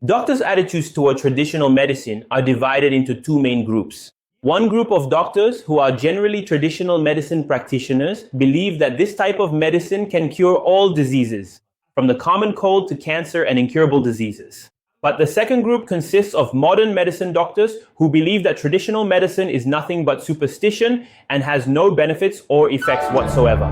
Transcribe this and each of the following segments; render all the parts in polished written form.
Doctors' attitudes toward traditional medicine are divided into two main groups. One group of doctors, who are generally traditional medicine practitioners, believe that this type of medicine can cure all diseases, from the common cold to cancer and incurable diseases. But the second group consists of modern medicine doctors who believe that traditional medicine is nothing but superstition and has no benefits or effects whatsoever.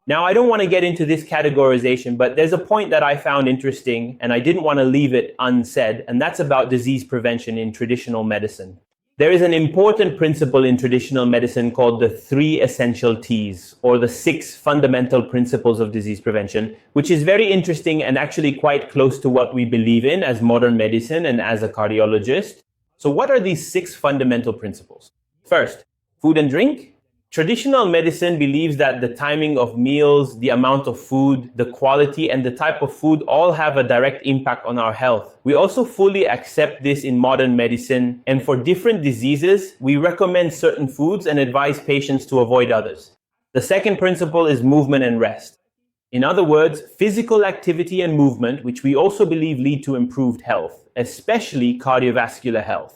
Now, I don't want to get into this categorization, but there's a point that I found interesting and I didn't want to leave it unsaid, and that's about disease prevention in traditional medicine. There is an important principle in traditional medicine called the 3 essential T's, or the 6 fundamental principles of disease prevention, which is very interesting and actually quite close to what we believe in as modern medicine and as a cardiologist. So what are these 6 fundamental principles? First, food and drink. Traditional medicine believes that the timing of meals, the amount of food, the quality, and the type of food all have a direct impact on our health. We also fully accept this in modern medicine, and for different diseases, we recommend certain foods and advise patients to avoid others. The second principle is movement and rest. In other words, physical activity and movement, which we also believe lead to improved health, especially cardiovascular health.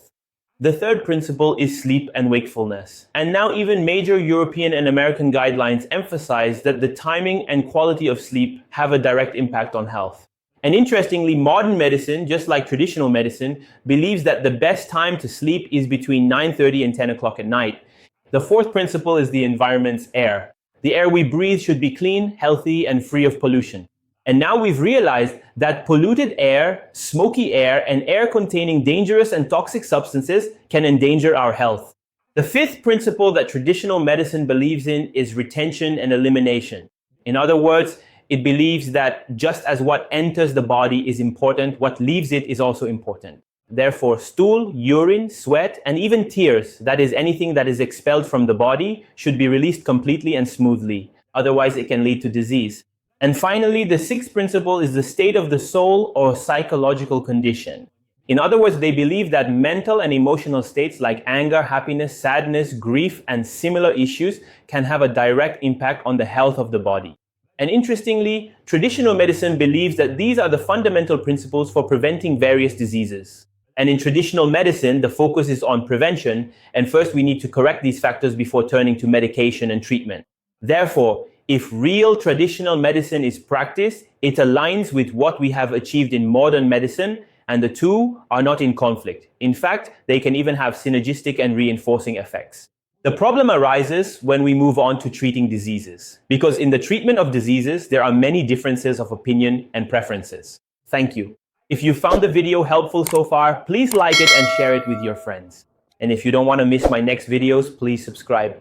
The third principle is sleep and wakefulness. And now even major European and American guidelines emphasize that the timing and quality of sleep have a direct impact on health. And interestingly, modern medicine, just like traditional medicine, believes that the best time to sleep is between 9:30 and 10 o'clock at night. The fourth principle is the environment's air. The air we breathe should be clean, healthy, and free of pollution. And now we've realized that polluted air, smoky air, and air containing dangerous and toxic substances can endanger our health. The fifth principle that traditional medicine believes in is retention and elimination. In other words, it believes that just as what enters the body is important, what leaves it is also important. Therefore, stool, urine, sweat, and even tears, that is anything that is expelled from the body, should be released completely and smoothly. Otherwise, it can lead to disease. And finally, the sixth principle is the state of the soul or psychological condition. In other words, they believe that mental and emotional states like anger, happiness, sadness, grief, and similar issues can have a direct impact on the health of the body. And interestingly, traditional medicine believes that these are the fundamental principles for preventing various diseases. And in traditional medicine, the focus is on prevention, and first we need to correct these factors before turning to medication and treatment. Therefore, if real traditional medicine is practiced, it aligns with what we have achieved in modern medicine, and the two are not in conflict. In fact, they can even have synergistic and reinforcing effects. The problem arises when we move on to treating diseases, because in the treatment of diseases, there are many differences of opinion and preferences. Thank you. If you found the video helpful so far, please like it and share it with your friends. And if you don't want to miss my next videos, please subscribe.